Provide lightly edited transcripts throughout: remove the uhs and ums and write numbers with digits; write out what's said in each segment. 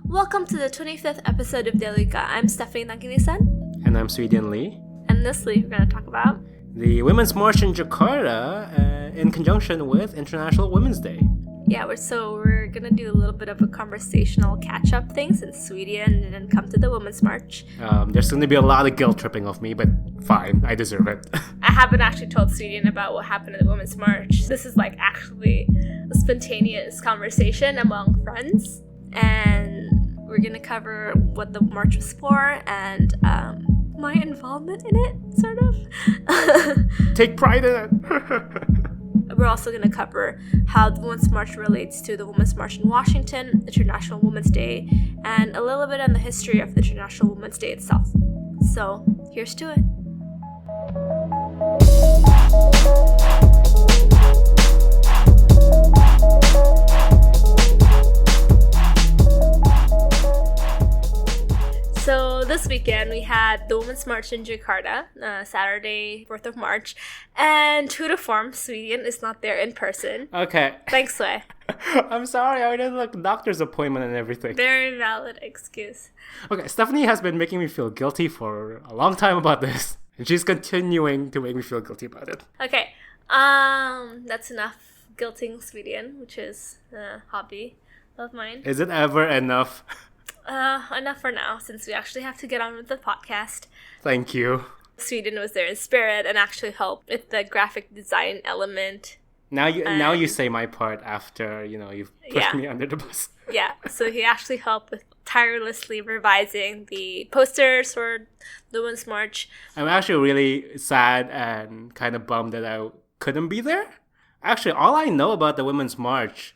Welcome to the 25th episode of Dialogika. I'm Stephanie Nangilisan. And I'm Swedian Lee. And this week we're going to talk about the Women's March in Jakarta in conjunction with International Women's Day. Yeah, we're going to do a little bit of a conversational catch-up thing since Sweden didn't come to the Women's March. There's going to be a lot of guilt tripping off me, but fine, I deserve it. I haven't actually told Sweden about what happened at the Women's March. This is actually a spontaneous conversation among friends. And we're going to cover what the march was for and my involvement in it, sort of. Take pride in it. We're also going to cover how the Women's March relates to the Women's March in Washington, International Women's Day, and a little bit on the history of the International Women's Day itself. So, here's to it. So this weekend we had the Women's March in Jakarta, Saturday, 4th of March, and true to form, Sweden is not there in person. Okay. Thanks, Sway. I'm sorry, I had a doctor's appointment and everything. Very valid excuse. Okay, Stephanie has been making me feel guilty for a long time about this, and she's continuing to make me feel guilty about it. Okay, that's enough guilting Sweden, which is a hobby of mine. Is it ever enough? Enough for now, since we actually have to get on with the podcast. Thank you. Sweden was there in spirit and actually helped with the graphic design element. Now you say my part after, you've pushed me under the bus. Yeah, so he actually helped with tirelessly revising the posters for the Women's March. I'm actually really sad and kind of bummed that I couldn't be there. Actually, all I know about the Women's March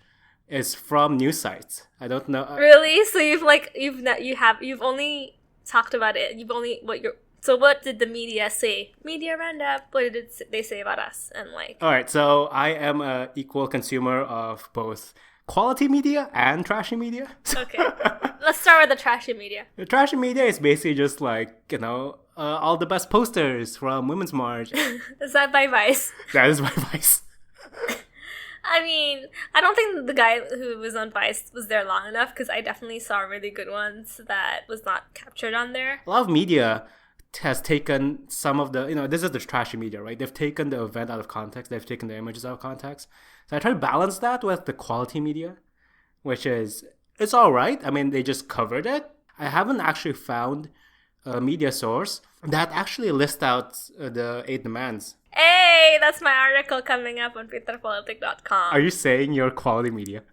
is from news sites. I don't know. Really? So you've only talked about it. So what did the media say? Media roundup. What did they say about us? And all right. So I am an equal consumer of both quality media and trashy media. Okay. Let's start with the trashy media. The trashy media is basically just all the best posters from Women's March. Is that by Vice? That is by Vice. I mean, I don't think the guy who was on Vice was there long enough because I definitely saw really good ones that was not captured on there. A lot of media has taken some of the, this is the trashy media, right? They've taken the event out of context. They've taken the images out of context. So I try to balance that with the quality media, which is, it's all right. I mean, they just covered it. I haven't actually found a media source that actually lists out the 8 demands. Hey, that's my article coming up on peterpolitic.com. Are you saying you're quality media?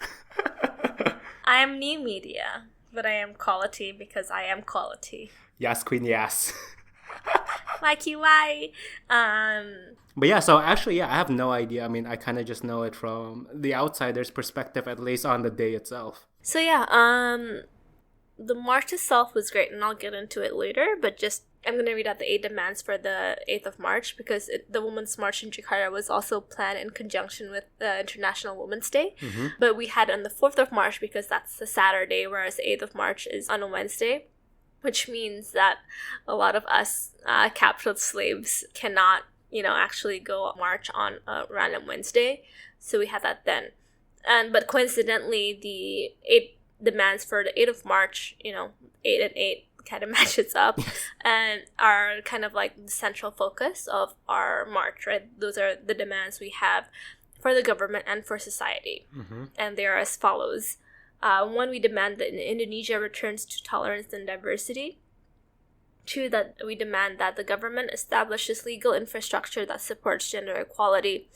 I am new media, but I am quality because I am quality. Yes, queen, yes. Like you, why? But yeah, so actually, I have no idea. I mean, I kind of just know it from the outsider's perspective, at least on the day itself. So yeah, the march itself was great, and I'll get into it later, but I'm going to read out the 8 demands for the 8th of March because the Women's March in Jakarta was also planned in conjunction with the International Women's Day. Mm-hmm. But we had on the 4th of March because that's the Saturday, whereas the 8th of March is on a Wednesday, which means that a lot of us captured slaves cannot, actually go march on a random Wednesday. So we had that then. But coincidentally, the 8 demands for the 8th of March, 8 and 8, kind of matches up and are kind of the central focus of our march, right? Those are the demands we have for the government and for society. Mm-hmm. And they are as follows. 1, we demand that Indonesia returns to tolerance and diversity. 2, that we demand that the government establishes legal infrastructure that supports gender equality.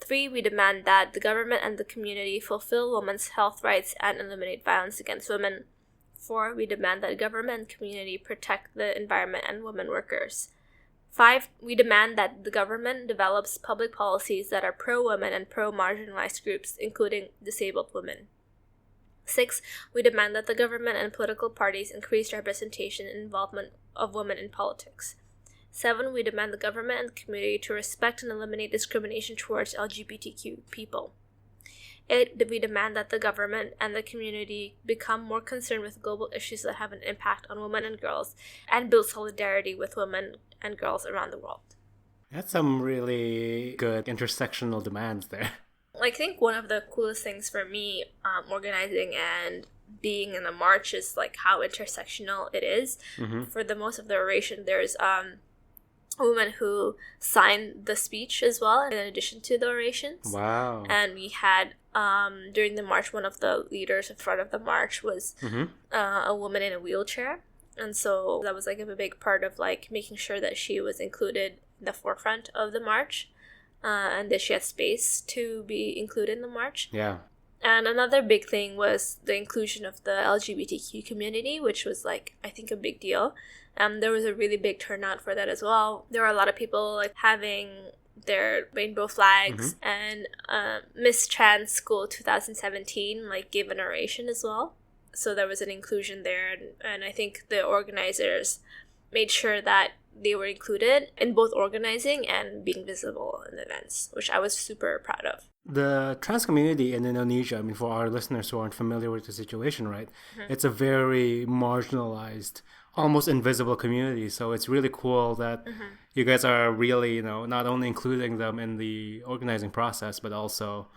3, we demand that the government and the community fulfill women's health rights and eliminate violence against women. 4, we demand that government and community protect the environment and women workers. 5, we demand that the government develops public policies that are pro-women and pro-marginalized groups, including disabled women. 6, we demand that the government and political parties increase representation and involvement of women in politics. 7, we demand the government and the community to respect and eliminate discrimination towards LGBTQ people. 8, we demand that the government and the community become more concerned with global issues that have an impact on women and girls and build solidarity with women and girls around the world. That's some really good intersectional demands there. I think one of the coolest things for me organizing and being in the march is like how intersectional it is. For the most of the oration, there's a woman who signed the speech as well, in addition to the orations. Wow. And we had during the march, one of the leaders in front of the march was a woman in a wheelchair, and so that was like a big part of like making sure that she was included in the forefront of the march, and that she had space to be included in the march. Yeah. And another big thing was the inclusion of the LGBTQ community, which was like, I think, a big deal. There was a really big turnout for that as well. There were a lot of people like having their rainbow flags, and Miss Trans School 2017 like gave an oration as well. So there was an inclusion there, and I think the organizers made sure that they were included in both organizing and being visible in the events, which I was super proud of. The trans community in Indonesia, I mean, for our listeners who aren't familiar with the situation, right? It's a very marginalized, almost invisible community. So it's really cool that you guys are really, not only including them in the organizing process, but also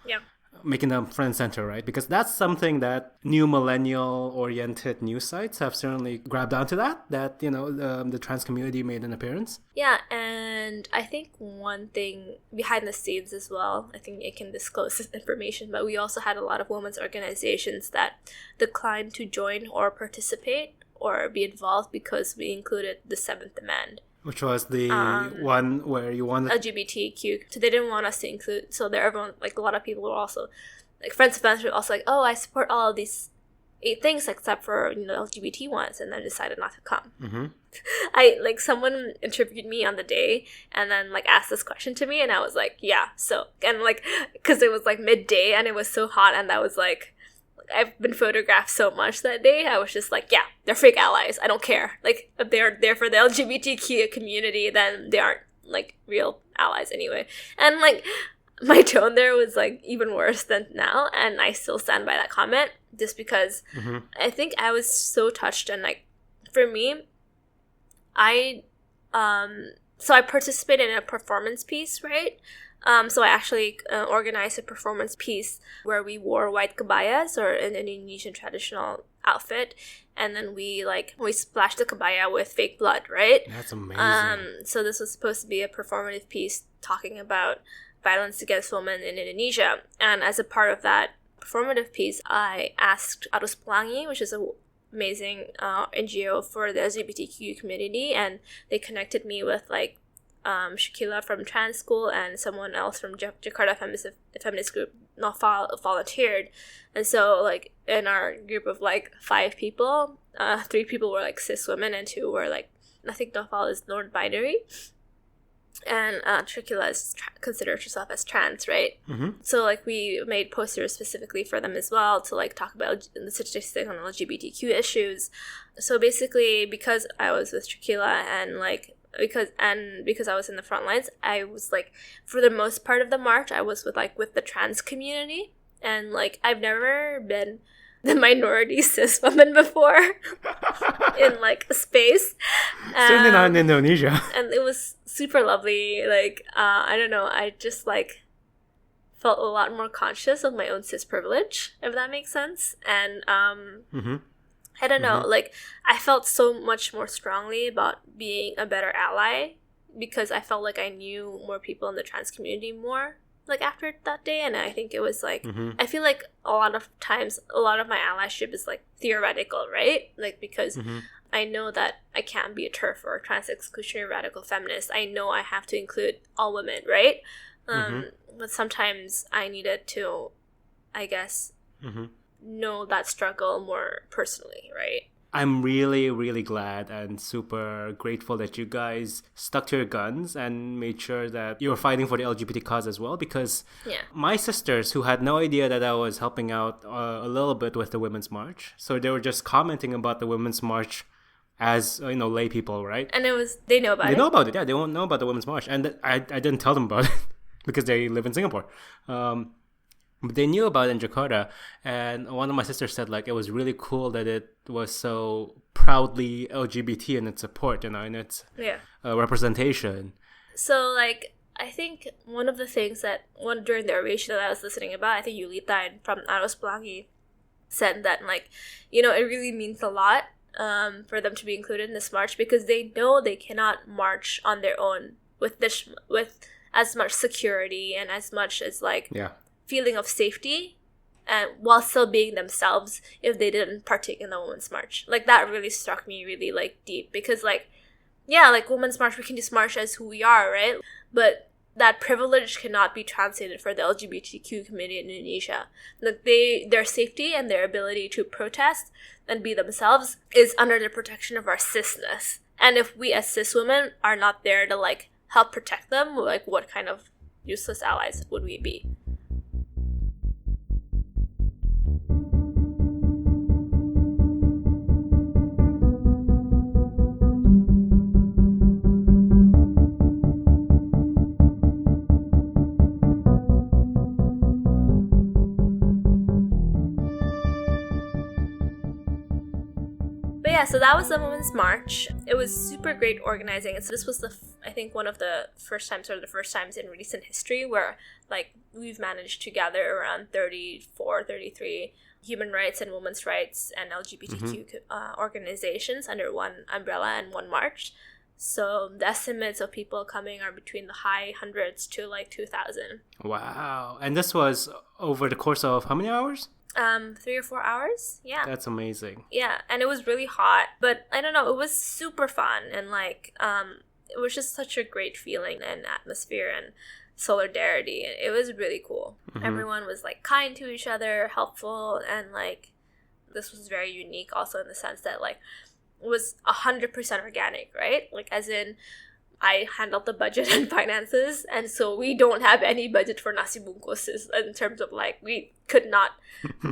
making them front and center, right? Because that's something that new millennial-oriented news sites have certainly grabbed onto that the trans community made an appearance. Yeah, and I think one thing behind the scenes as well, I think it can disclose this information, but we also had a lot of women's organizations that declined to join or participate or be involved because we included the seventh demand. Which was the one where you wanted LGBTQ. So they didn't want us to include. So everyone, like a lot of people were also, like friends of friends were also like, oh, I support all of these 8 things except for LGBT ones, and then decided not to come. Someone interviewed me on the day and then like asked this question to me, and I was like, yeah. So, and like, because it was like midday and it was so hot, and that was like, I've been photographed so much that day. I was just like, yeah, they're fake allies. I don't care. Like, if they're there for the LGBTQ community, then they aren't like real allies anyway. And like, my tone there was like even worse than now, and I still stand by that comment just because I think I was so touched. And like, for me, I participated in a performance piece, right? So I actually organized a performance piece where we wore white kebayas, or an Indonesian traditional outfit, and then we splashed the kebaya with fake blood, right? That's amazing. So this was supposed to be a performative piece talking about violence against women in Indonesia, and as a part of that performative piece, I asked Arus Pelangi, which is an amazing NGO for the LGBTQ community, and they connected me with like Shakila from Trans School and someone else from Jakarta feminist group volunteered. And so like in our group of like 5 people, 3 people were like cis women and 2 were like, I think Nofal is non-binary, and Shakila considers herself as trans, right? So like we made posters specifically for them as well to like talk about the statistics on LGBTQ issues. So basically, because I was with Shakila and like because I was in the front lines, I was like, for the most part of the march, I was with the trans community, and like I've never been the minority cis woman before in like a space. Certainly not in Indonesia. And it was super lovely. Like I don't know, I just like felt a lot more conscious of my own cis privilege, if that makes sense. And I don't know, like, I felt so much more strongly about being a better ally because I felt like I knew more people in the trans community more, like, after that day. And I think it was, like, I feel like a lot of times, a lot of my allyship is, like, theoretical, right? Like, because I know that I can't be a TERF or a trans exclusionary radical feminist. I know I have to include all women, right? But sometimes I needed to, I guess, know that struggle more personally, right? I'm really, really glad and super grateful that you guys stuck to your guns and made sure that you were fighting for the LGBT cause as well, because my sisters, who had no idea that I was helping out a little bit with the Women's March, so they were just commenting about the Women's March as, lay people, right? And they know about it. They know about it, yeah. They won't know about the Women's March. And I didn't tell them about it because they live in Singapore. But they knew about it in Jakarta, and one of my sisters said like it was really cool that it was so proudly LGBT in its support, in its representation. So like I think one of the things that during the oration that I was listening about, I think Yulita and from Arus Pelangi said that, like, you know, it really means a lot for them to be included in this march, because they know they cannot march on their own with as much security and as much as, like, feeling of safety, and while still being themselves, if they didn't partake in the Women's March. Like, that really struck me really, like, deep, because, like, yeah, like, Women's March, we can just march as who we are, right? But that privilege cannot be translated for the LGBTQ community in Indonesia. Like, their safety and their ability to protest and be themselves is under the protection of our cisness. And if we as cis women are not there to, like, help protect them, like, what kind of useless allies would we be? So that was the Women's March. It was super great organizing. And so this was I think one of the first times in recent history where, like, we've managed to gather around 33 human rights and women's rights and LGBTQ organizations under one umbrella and one march. So the estimates of people coming are between the high hundreds to, like, 2,000. Wow. And this was over the course of how many hours? 3 or 4 hours. Yeah. That's amazing. Yeah, and it was really hot, but I don't know, it was super fun, and, like, it was just such a great feeling and atmosphere and solidarity. It was really cool. Everyone was, like, kind to each other, helpful, and, like, this was very unique also in the sense that, like, it was 100% organic, right? Like, as in, I handled the budget and finances, and so we don't have any budget for nasi bungkus in terms of, like, we could not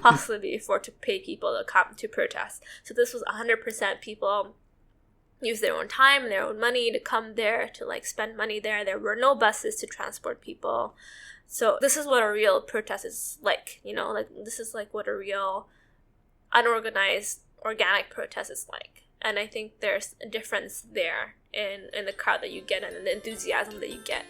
possibly afford to pay people to come to protest. So this was 100% people use their own time and their own money to come there, to, like, spend money there. There were no buses to transport people. So this is what a real protest is like, you know, like, this is, like, what a real unorganized, organic protest is like. And I think there's a difference there in the crowd that you get and the enthusiasm that you get.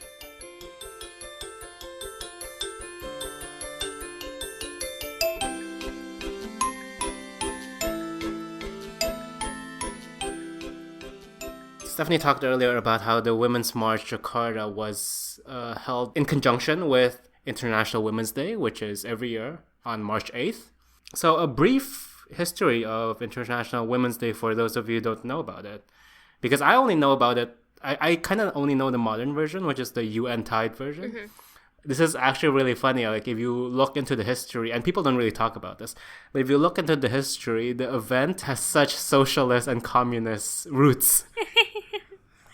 Stephanie talked earlier about how the Women's March Jakarta was held in conjunction with International Women's Day, which is every year on March 8th. So a brief history of International Women's Day for those of you who don't know about it. Because I only know about it, I kind of only know the modern version, which is the UN-tied version. This is actually really funny. Like, if you look into the history, and people don't really talk about this, but if you look into the history, the event has such socialist and communist roots.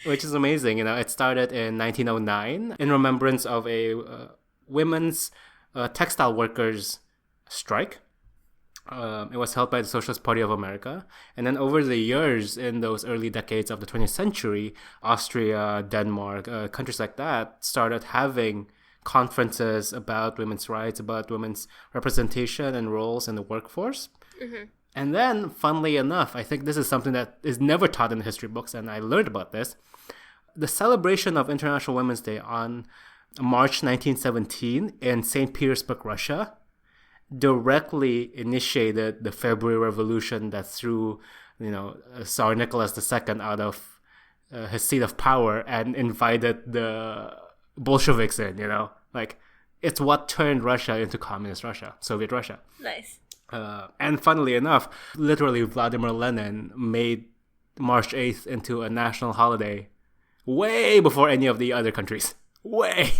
Which is amazing. You know, it started in 1909 in remembrance of a women's textile workers strike. It was held by the Socialist Party of America. And then over the years, in those early decades of the 20th century, Austria, Denmark, countries like that started having conferences about women's rights, about women's representation and roles in the workforce. And then, funnily enough, I think this is something that is never taught in the history books, and I learned about this. The celebration of International Women's Day on March 1917 in St. Petersburg, Russia, directly initiated the February Revolution that threw, you know, Tsar Nicholas II out of his seat of power and invited the Bolsheviks in, you know? Like, it's what turned Russia into communist Russia, Soviet Russia. Nice. And funnily enough, literally Vladimir Lenin made March 8th into a national holiday way before any of the other countries. Way!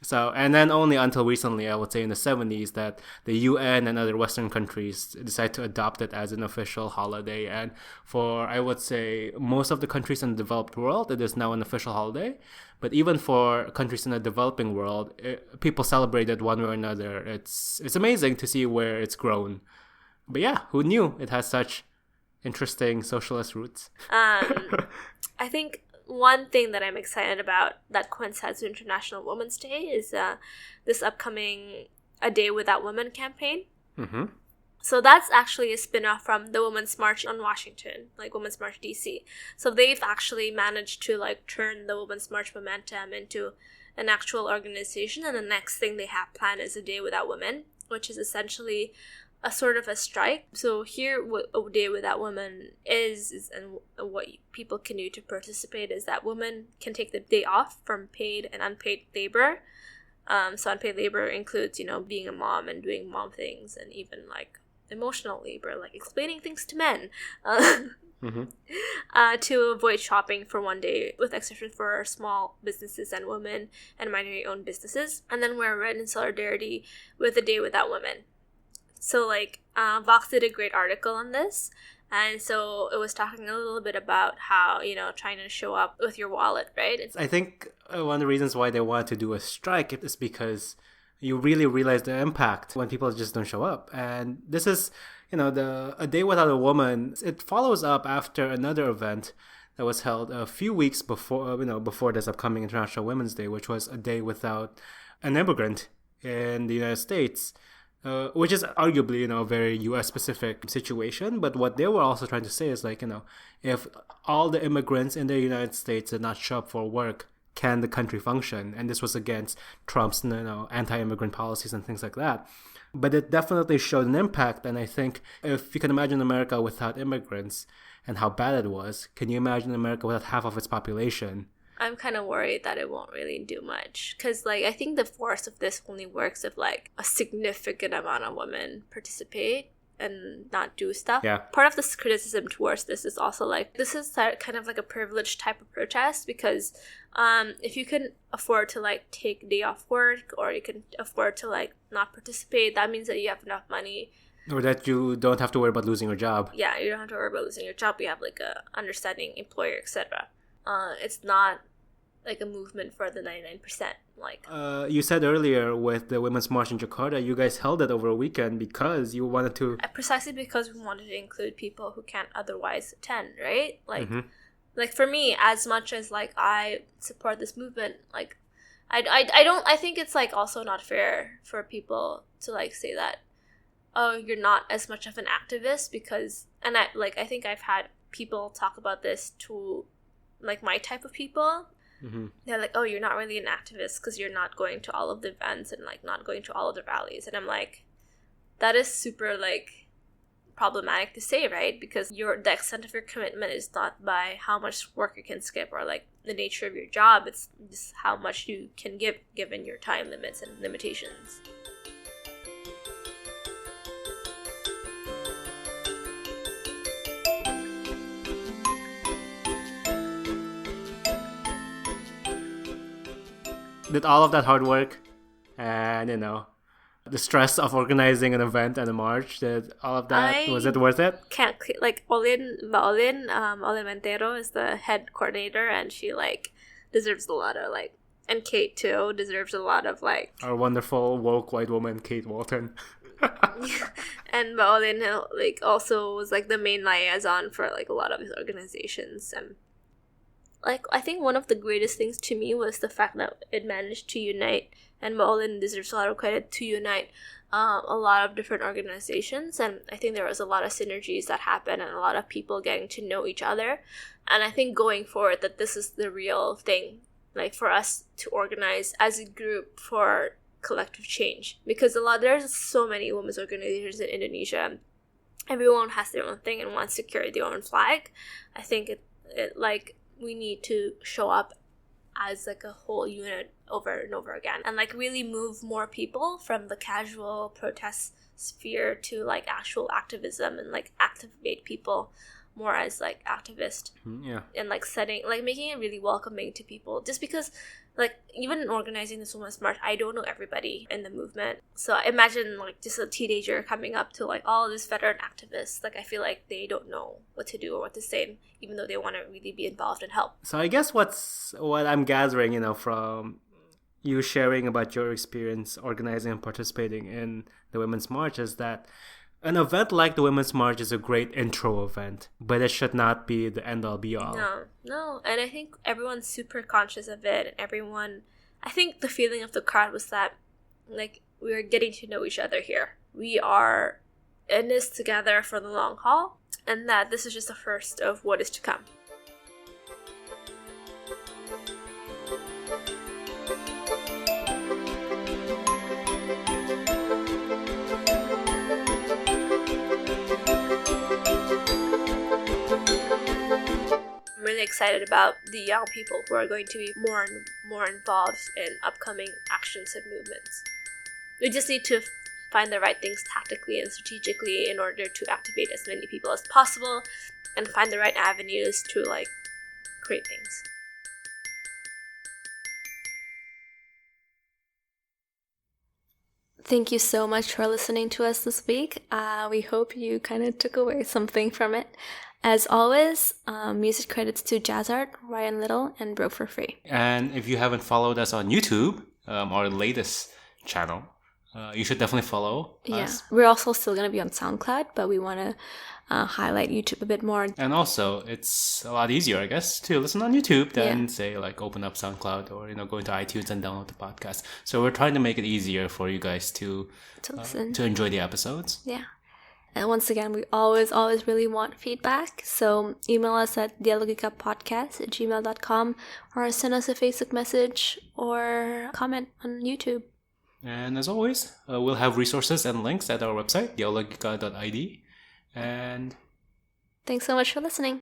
So, and then only until recently, I would say in the 70s, that the UN and other Western countries decided to adopt it as an official holiday. And for, I would say, most of the countries in the developed world, it is now an official holiday. But even for countries in the developing world, people celebrate it one way or another. It's amazing to see where it's grown. But yeah, who knew it has such interesting socialist roots? I think one thing that I'm excited about that coincides with International Women's Day is this upcoming A Day Without Women campaign. So that's actually a spin-off from the Women's March on Washington, like Women's March DC. So they've actually managed to, like, turn the Women's March momentum into an actual organization, and the next thing they have planned is A Day Without Women. which is essentially a sort of a strike. So here, what A Day Without Women is and what people can do to participate is that women can take the day off from paid and unpaid labor. So unpaid labor includes, being a mom and doing mom things, and even like emotional labor, like explaining things to men, to avoid shopping for one day, with exception for small businesses and women and minority-owned businesses. And then we're in solidarity with A Day Without Women. So like Vox did a great article on this, and so it was talking a little bit about how, trying to show up with your wallet, right? I think one of the reasons why they wanted to do a strike is because you really realize the impact when people just don't show up. And this is, the A Day Without a Woman, it follows up after another event that was held a few weeks before, before this upcoming International Women's Day, which was a day without an immigrant in the United States. Which is arguably, a very U.S.-specific situation. But what they were also trying to say is, like, if all the immigrants in the United States did not show up for work, can the country function? And this was against Trump's, anti-immigrant policies and things like that. But it definitely showed an impact. And I think if you can imagine America without immigrants and how bad it was, can you imagine America without half of its population? I'm kind of worried that it won't really do much, because like I think the force of this only works if like a significant amount of women participate and not do stuff. Yeah. Part of this criticism towards this is also like, this is kind of like a privileged type of protest, because if you can afford to like take a day off work, or you can afford to like not participate, that means that you have enough money. Or that you don't have to worry about losing your job. Yeah, you don't have to worry about losing your job. You have like a understanding employer, etc. It's not like a movement for the 99%. Like you said earlier with the Women's March in Jakarta, you guys held it over a weekend because you wanted to... Precisely because we wanted to include people who can't otherwise attend, right? Like, like for me, as much as like I support this movement, like I think it's like also not fair for people to like say that, oh, you're not as much of an activist because, and I think I've had people talk about this to like my type of people. They're like, oh, you're not really an activist because you're not going to all of the events and like not going to all of the rallies. And I'm like, that is super like problematic to say, right? Because the extent of your commitment is not by how much work you can skip or like the nature of your job. It's just how much you can give given your time limits and limitations. Did all of that hard work and, the stress of organizing an event and a march, did all of that, was it worth it? Can't, like, Olin Mentero is the head coordinator, and she, like, deserves a lot of, like, and Kate, too, deserves a lot of, like... Our wonderful, woke white woman, Kate Walton. And Baolin, like, also was, like, the main liaison for, like, a lot of his organizations, and... Like, I think one of the greatest things to me was the fact that it managed to unite, and Baolin deserves a lot of credit, to unite a lot of different organizations, and I think there was a lot of synergies that happened and a lot of people getting to know each other. And I think going forward that this is the real thing, like for us to organize as a group for collective change, because there's so many women's organizations in Indonesia. Everyone has their own thing and wants to carry their own flag. I think it like we need to show up as like a whole unit over and over again, and like really move more people from the casual protest sphere to like actual activism, and like activate people more as like activists. And like making it really welcoming to people, just because like even in organizing this Women's March, I don't know everybody in the movement. So imagine like just a teenager coming up to like all these veteran activists. Like I feel like they don't know what to do or what to say, even though they want to really be involved and help. So I guess what I'm gathering, from you sharing about your experience organizing and participating in the Women's March is that an event like the Women's March is a great intro event, but it should not be the end-all be-all. No. And I think everyone's super conscious of it. And I think the feeling of the crowd was that, like, we're getting to know each other here. We are in this together for the long haul, and that this is just the first of what is to come. really excited about the young people who are going to be more and more involved in upcoming actions and movements. We just need to find the right things tactically and strategically in order to activate as many people as possible and find the right avenues to create things. Thank you so much for listening to us this week. We hope you kind of took away something from it. As always, music credits to Jazzart, Ryan Little, and Broke for Free. And if you haven't followed us on YouTube, our latest channel, you should definitely follow us. We're also still going to be on SoundCloud, but we want to highlight YouTube a bit more. And also, it's a lot easier, I guess, to listen on YouTube than, say, open up SoundCloud or, go into iTunes and download the podcast. So we're trying to make it easier for you guys to listen, to enjoy the episodes. Yeah. And once again, we always really want feedback. So email us at dialogikapodcast@gmail.com or send us a Facebook message or comment on YouTube. And as always, we'll have resources and links at our website, dialogika.id. And thanks so much for listening.